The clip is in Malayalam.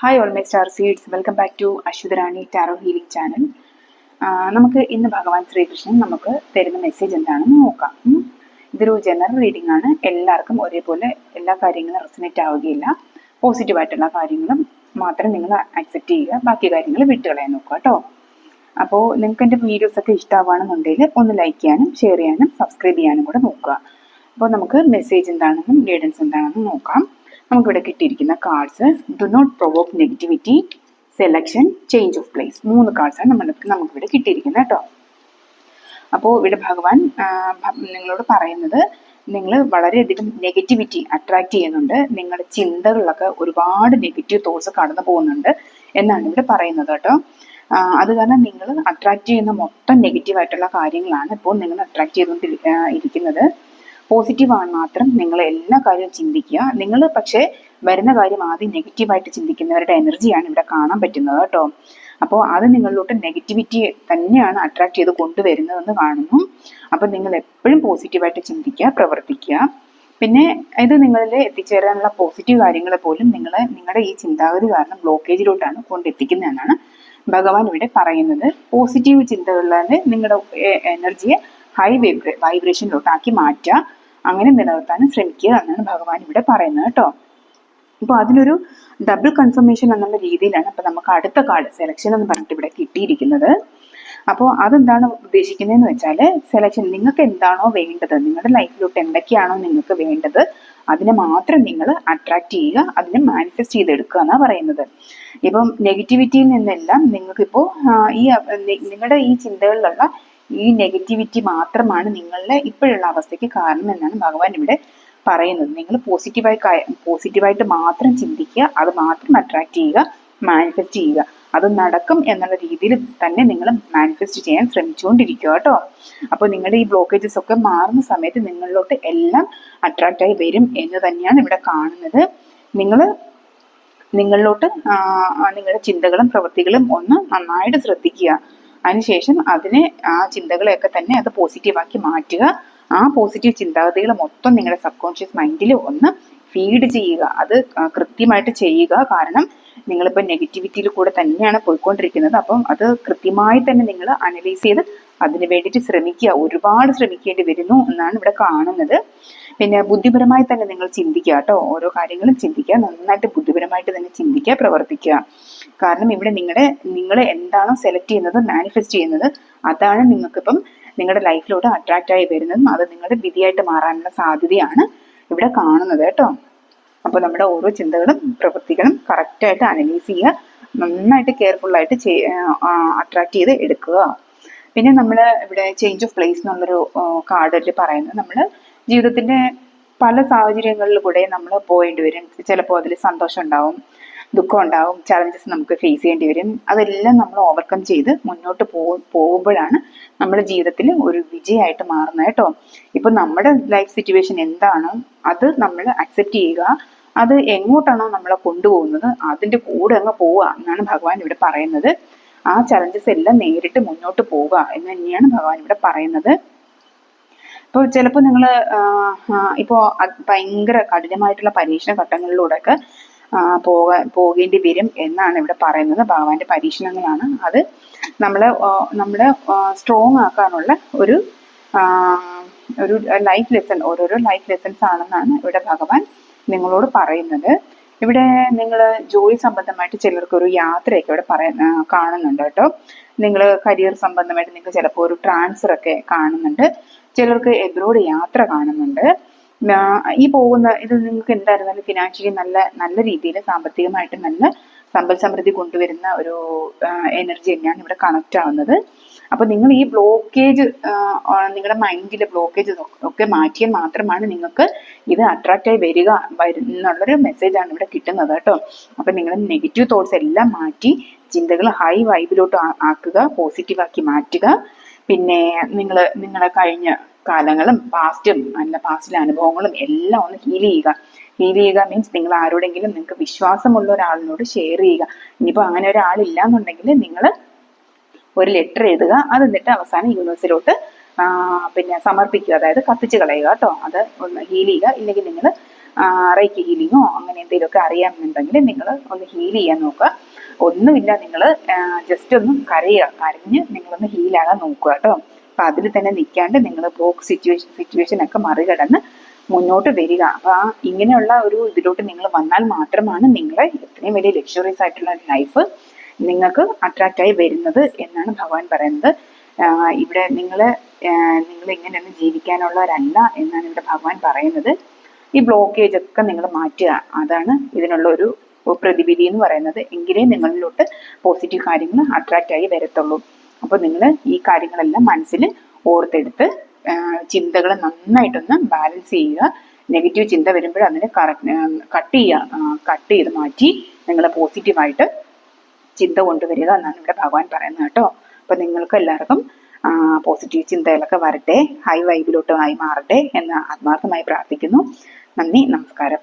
Hi all my star seeds, welcome back to Ashwatharani tarot healing channel. നമുക്ക് ഇന്ന് ഭഗവാൻ ശ്രീകൃഷ്ണൻ നമുക്ക് തരുന്ന മെസ്സേജ് എന്താണെന്ന് നോക്കാം. ഇതൊരു ജനറൽ റീഡിംഗ് ആണ്. എല്ലാവർക്കും ഒരേപോലെ എല്ലാ കാര്യങ്ങളും റെസനേറ്റ് ആവുകയില്ല. പോസിറ്റീവായിട്ടുള്ള കാര്യങ്ങളും മാത്രം നിങ്ങൾ അക്സെപ്റ്റ് ചെയ്യുക, ബാക്കി കാര്യങ്ങൾ വിട്ടുകളയാൻ നോക്കുക കേട്ടോ. അപ്പോൾ നിങ്ങൾക്ക് എൻ്റെ വീഡിയോസൊക്കെ ഇഷ്ടമാവുകയാണെന്നുണ്ടെങ്കിൽ ഒന്ന് ലൈക്ക് ചെയ്യാനും ഷെയർ ചെയ്യാനും സബ്സ്ക്രൈബ് ചെയ്യാനും കൂടെ നോക്കുക. അപ്പോൾ നമുക്ക് മെസ്സേജ് എന്താണെന്നും ഗൈഡൻസ് എന്താണെന്നും നോക്കാം. നമുക്കിവിടെ കിട്ടിയിരിക്കുന്ന cards: do not provoke negativity, selection, change of place. 3 കാർഡ്സാണ് നമുക്കിവിടെ കിട്ടിയിരിക്കുന്നത് കേട്ടോ. അപ്പോൾ ഇവിടെ ഭഗവാൻ നിങ്ങളോട് പറയുന്നത്, നിങ്ങൾ വളരെയധികം നെഗറ്റിവിറ്റി അട്രാക്ട് ചെയ്യുന്നുണ്ട്, നിങ്ങളുടെ ചിന്തകളിലൊക്കെ ഒരുപാട് നെഗറ്റീവ് തോട്ട്സ് കടന്നു പോകുന്നുണ്ട് എന്നാണ് ഇവിടെ പറയുന്നത് കേട്ടോ. അത് കാരണം നിങ്ങൾ അട്രാക്ട് ചെയ്യുന്ന മൊത്തം നെഗറ്റീവായിട്ടുള്ള കാര്യങ്ങളാണ് ഇപ്പോൾ നിങ്ങൾ അട്രാക്ട് ചെയ്തുകൊണ്ടിരിക്കുന്നത്. പോസിറ്റീവാണ് മാത്രം നിങ്ങൾ എല്ലാ കാര്യവും ചിന്തിക്കുക. നിങ്ങൾ പക്ഷേ വരുന്ന കാര്യം ആദ്യം നെഗറ്റീവായിട്ട് ചിന്തിക്കുന്നവരുടെ എനർജിയാണ് ഇവിടെ കാണാൻ പറ്റുന്നത് കേട്ടോ. അപ്പോൾ അത് നിങ്ങളിലോട്ട് നെഗറ്റിവിറ്റി തന്നെയാണ് അട്രാക്ട് ചെയ്ത് കൊണ്ടുവരുന്നതെന്ന് കാണുന്നു. അപ്പം നിങ്ങൾ എപ്പോഴും പോസിറ്റീവായിട്ട് ചിന്തിക്കുക, പ്രവർത്തിക്കുക. പിന്നെ ഇത് നിങ്ങളിൽ എത്തിച്ചേരാനുള്ള പോസിറ്റീവ് കാര്യങ്ങൾ പോലും നിങ്ങളുടെ ഈ ചിന്താഗതി കാരണം ബ്ലോക്കേജിലോട്ടാണ് കൊണ്ടെത്തിക്കുന്നതെന്നാണ് ഭഗവാൻ ഇവിടെ പറയുന്നത്. പോസിറ്റീവ് ചിന്തകളിലാണ് നിങ്ങളുടെ എനർജിയെ ഹൈ വൈബ്രേഷനിലോട്ടാക്കി മാറ്റുക, അങ്ങനെ നിലനിർത്താൻ ശ്രമിക്കുക എന്നാണ് ഭഗവാൻ ഇവിടെ പറയുന്നത് കേട്ടോ. അപ്പോൾ അതിനൊരു ഡബിൾ കൺഫർമേഷൻ എന്നുള്ള രീതിയിലാണ് അപ്പോൾ നമുക്ക് അടുത്ത കാർഡ് സെലക്ഷൻ എന്ന് പറഞ്ഞിട്ട് ഇവിടെ കിട്ടിയിരിക്കുന്നത്. അപ്പോൾ അതെന്താണ് ഉദ്ദേശിക്കുന്നതെന്ന് വെച്ചാൽ, സെലക്ഷൻ നിങ്ങൾക്ക് എന്താണോ വേണ്ടത്, നിങ്ങളുടെ ലൈഫിലോട്ട് എന്തൊക്കെയാണോ നിങ്ങൾക്ക് വേണ്ടത് അതിനെ മാത്രം നിങ്ങൾ അട്രാക്ട് ചെയ്യുക, അതിനെ മാനിഫെസ്റ്റ് ചെയ്തെടുക്കുക എന്നാണ് പറയുന്നത്. ഇപ്പം നെഗറ്റിവിറ്റിയിൽ നിന്നെല്ലാം നിങ്ങൾക്കിപ്പോൾ നിങ്ങളുടെ ഈ ചിന്തകളിലുള്ള ഈ നെഗറ്റിവിറ്റി മാത്രമാണ് നിങ്ങളുടെ ഇപ്പോഴുള്ള അവസ്ഥയ്ക്ക് കാരണം എന്നാണ് ഭഗവാൻ ഇവിടെ പറയുന്നത്. നിങ്ങൾ പോസിറ്റീവായിട്ട് മാത്രം ചിന്തിക്കുക, അത് മാത്രം അട്രാക്ട് ചെയ്യുക, മാനിഫെസ്റ്റ് ചെയ്യുക. അത് നടക്കും എന്നുള്ള രീതിയിൽ തന്നെ നിങ്ങൾ മാനിഫെസ്റ്റ് ചെയ്യാൻ ശ്രമിച്ചുകൊണ്ടിരിക്കുക കേട്ടോ. അപ്പോൾ നിങ്ങളുടെ ഈ ബ്ലോക്കേജസ് ഒക്കെ മാറുന്ന സമയത്ത് നിങ്ങളിലോട്ട് എല്ലാം അട്രാക്റ്റായി വരും എന്ന് തന്നെയാണ് ഇവിടെ കാണുന്നത്. നിങ്ങളിലോട്ട് നിങ്ങളുടെ ചിന്തകളും പ്രവൃത്തികളും ഒന്ന് നന്നായിട്ട് ശ്രദ്ധിക്കുക. അതിനുശേഷം ആ ചിന്തകളെയൊക്കെ തന്നെ അത് പോസിറ്റീവാക്കി മാറ്റുക. ആ പോസിറ്റീവ് ചിന്താഗതികൾ മൊത്തം നിങ്ങളുടെ സബ് കോൺഷ്യസ് മൈൻഡിൽ ഒന്ന് ഫീഡ് ചെയ്യുക. അത് കൃത്യമായിട്ട് ചെയ്യുക. കാരണം നിങ്ങളിപ്പോൾ നെഗറ്റിവിറ്റിയിൽ കൂടെ തന്നെയാണ് പോയിക്കൊണ്ടിരിക്കുന്നത്. അപ്പം അത് കൃത്യമായി തന്നെ നിങ്ങൾ അനലൈസ് ചെയ്ത് അതിന് വേണ്ടിയിട്ട് ശ്രമിക്കുക. ഒരുപാട് ശ്രമിക്കേണ്ടി വരുന്നു എന്നാണ് ഇവിടെ കാണുന്നത്. പിന്നെ ബുദ്ധിപരമായി തന്നെ നിങ്ങൾ ചിന്തിക്കുക കേട്ടോ. ഓരോ കാര്യങ്ങളും ചിന്തിക്കുക, നന്നായിട്ട് ബുദ്ധിപരമായിട്ട് തന്നെ ചിന്തിക്കുക, പ്രവർത്തിക്കുക. കാരണം ഇവിടെ നിങ്ങൾ എന്താണോ സെലക്ട് ചെയ്യുന്നത്, മാനിഫെസ്റ്റ് ചെയ്യുന്നത്, അതാണ് നിങ്ങൾക്കിപ്പം നിങ്ങളുടെ ലൈഫിലോട്ട് അട്രാക്റ്റ് ആയി വരുന്നതും അത് നിങ്ങളുടെ വിധിയായിട്ട് മാറാനുള്ള സാധ്യതയാണ് ഇവിടെ കാണുന്നത് കേട്ടോ. അപ്പോൾ നമ്മുടെ ഓരോ ചിന്തകളും പ്രവൃത്തികളും കറക്റ്റായിട്ട് അനലൈസ് ചെയ്യുക, നന്നായിട്ട് കെയർഫുള്ളായിട്ട് അട്രാക്ട് ചെയ്ത് എടുക്കുക. പിന്നെ നമ്മൾ ഇവിടെ ചേഞ്ച് ഓഫ് പ്ലേസ് എന്നുള്ളൊരു കാർഡിൽ പറയുന്നത്, നമ്മൾ ജീവിതത്തിൻ്റെ പല സാഹചര്യങ്ങളിലൂടെ നമ്മൾ പോകേണ്ടി വരും. ചിലപ്പോൾ അതിൽ സന്തോഷം ഉണ്ടാവും, ദുഃഖം ഉണ്ടാവും, ചലഞ്ചസ് നമുക്ക് ഫേസ് ചെയ്യേണ്ടി വരും. അതെല്ലാം നമ്മൾ ഓവർകം ചെയ്ത് മുന്നോട്ട് പോകുമ്പോഴാണ് നമ്മുടെ ജീവിതത്തിൽ ഒരു വിജയമായിട്ട് മാറുന്നത് കേട്ടോ. ഇപ്പം നമ്മുടെ ലൈഫ് സിറ്റുവേഷൻ എന്താണോ അത് നമ്മൾ അക്സെപ്റ്റ് ചെയ്യുക. അത് എങ്ങോട്ടാണോ നമ്മളെ കൊണ്ടുപോകുന്നത് അതിൻ്റെ കൂടെ അങ്ങ് പോവുക എന്നാണ് ഭഗവാൻ ഇവിടെ പറയുന്നത്. ആ ചലഞ്ചസ് എല്ലാം നേരിട്ട് മുന്നോട്ട് പോവുക എന്ന് തന്നെയാണ് ഭഗവാൻ ഇവിടെ പറയുന്നത്. ഇപ്പോൾ ചിലപ്പോൾ നിങ്ങൾ ഇപ്പോൾ ഭയങ്കര കഠിനമായിട്ടുള്ള പരീക്ഷണ ഘട്ടങ്ങളിലൂടെയൊക്കെ പോകേണ്ടി വരും എന്നാണ് ഇവിടെ പറയുന്നത്. ഭഗവാന്റെ പരീക്ഷണങ്ങളാണ് അത് നമ്മളെ സ്ട്രോങ് ആക്കാനുള്ള ഒരു ലൈഫ് ലെസൺ, ഓരോരോ ലൈഫ് ലെസൺസ് ആണെന്നാണ് ഇവിടെ ഭഗവാൻ നിങ്ങളോട് പറയുന്നത്. ഇവിടെ നിങ്ങൾ ജോലി സംബന്ധമായിട്ട് ചിലർക്കൊരു യാത്രയൊക്കെ ഇവിടെ കാണുന്നുണ്ട് കേട്ടോ. നിങ്ങൾ കരിയർ സംബന്ധമായിട്ട് നിങ്ങൾക്ക് ചിലപ്പോൾ ഒരു ട്രാൻസ്ഫർ ഒക്കെ കാണുന്നുണ്ട്. ചിലർക്ക് എബ്രോഡ് യാത്ര കാണുന്നുണ്ട്. ഈ പോകുന്ന ഇത് നിങ്ങൾക്ക് എന്തായിരുന്നാലും ഫിനാൻഷ്യലി നല്ല രീതിയിൽ സാമ്പത്തികമായിട്ട് നല്ല സമ്പൽ സമൃദ്ധി കൊണ്ടുവരുന്ന ഒരു എനർജി തന്നെയാണ് ഇവിടെ കണക്റ്റ് ആവുന്നത്. അപ്പോൾ നിങ്ങൾ ഈ ബ്ലോക്കേജ്, നിങ്ങളുടെ മൈൻഡിലെ ബ്ലോക്കേജ് ഒക്കെ മാറ്റിയാൽ മാത്രമാണ് നിങ്ങൾക്ക് ഇത് അട്രാക്റ്റായി വരിക എന്നുള്ളൊരു മെസ്സേജാണ് ഇവിടെ കിട്ടുന്നത് കേട്ടോ. അപ്പം നിങ്ങൾ നെഗറ്റീവ് തോട്ട്സ് എല്ലാം മാറ്റി ചിന്തകൾ ഹൈ വൈബിലോട്ട് ആക്കുക, പോസിറ്റീവാക്കി മാറ്റുക. പിന്നെ നിങ്ങളെ കഴിഞ്ഞ കാലങ്ങളും പാസ്റ്റിലെ അനുഭവങ്ങളും എല്ലാം ഒന്ന് ഹീൽ ചെയ്യുക മീൻസ് നിങ്ങൾ ആരോടെങ്കിലും നിങ്ങൾക്ക് വിശ്വാസമുള്ള ഒരാളിനോട് ഷെയർ ചെയ്യുക. ഇനിയിപ്പോൾ അങ്ങനെ ഒരാളില്ല എന്നുണ്ടെങ്കിൽ നിങ്ങൾ ഒരു ലെറ്റർ എഴുതുക, അത് എന്നിട്ട് അവസാനം യൂണിവേഴ്സിലോട്ട് പിന്നെ സമർപ്പിക്കുക, അതായത് കത്തിച്ച് കളയുക കേട്ടോ. അത് ഒന്ന് ഹീൽ ചെയ്യുക. ഇല്ലെങ്കിൽ നിങ്ങൾ റേക്കി ഹീലിങ്ങോ അങ്ങനെ എന്തെങ്കിലുമൊക്കെ അറിയാമെന്നുണ്ടെങ്കിൽ നിങ്ങൾ ഒന്ന് ഹീൽ ചെയ്യാൻ നോക്കുക. ഒന്നുമില്ല, നിങ്ങൾ ജസ്റ്റ് ഒന്ന് കരഞ്ഞ് നിങ്ങളൊന്ന് ഹീലാകാൻ നോക്കുക കേട്ടോ. അപ്പൊ അതിൽ തന്നെ നിൽക്കാണ്ട് നിങ്ങൾ ബ്ലോക്ക് സിറ്റുവേഷൻ ഒക്കെ മറികടന്ന് മുന്നോട്ട് വരിക. അപ്പൊ ഇങ്ങനെയുള്ള ഒരു ഇതിലോട്ട് നിങ്ങൾ വന്നാൽ മാത്രമാണ് നിങ്ങളെ ഇത്രയും വലിയ ലക്ഷറീസ് ആയിട്ടുള്ള ലൈഫ് നിങ്ങൾക്ക് അട്രാക്റ്റ് ആയി വരുന്നത് എന്നാണ് ഭഗവാൻ പറയുന്നത്. ഇവിടെ നിങ്ങൾ ഇങ്ങനെയൊന്നും ജീവിക്കാനുള്ളവരല്ല എന്നാണ് ഇവിടെ ഭഗവാൻ പറയുന്നത്. ഈ ബ്ലോക്കേജ് ഒക്കെ നിങ്ങൾ മാറ്റുക, അതാണ് ഇതിനുള്ള ഒരു പ്രതിവിധി എന്ന് പറയുന്നത്. എങ്കിലേ നിങ്ങളിലോട്ട് പോസിറ്റീവ് കാര്യങ്ങൾ അട്രാക്റ്റ് ആയി വരത്തുള്ളൂ. അപ്പൊ നിങ്ങൾ ഈ കാര്യങ്ങളെല്ലാം മനസ്സിൽ ഓർത്തെടുത്ത് ചിന്തകൾ നന്നായിട്ടൊന്ന് ബാലൻസ് ചെയ്യുക. നെഗറ്റീവ് ചിന്ത വരുമ്പോൾ അതിനെ കട്ട് ചെയ്ത് മാറ്റി നിങ്ങൾ പോസിറ്റീവായിട്ട് ചിന്ത കൊണ്ടുവരിക എന്നാണ് ഇവിടെ ഭഗവാൻ പറയുന്നത് കേട്ടോ. അപ്പൊ നിങ്ങൾക്ക് എല്ലാവർക്കും പോസിറ്റീവ് ചിന്തകളൊക്കെ വരട്ടെ, ഹൈ വൈബിലോട്ട് ആയി മാറട്ടെ എന്ന് ആത്മാർത്ഥമായി പ്രാർത്ഥിക്കുന്നു. നന്ദി, നമസ്കാരം.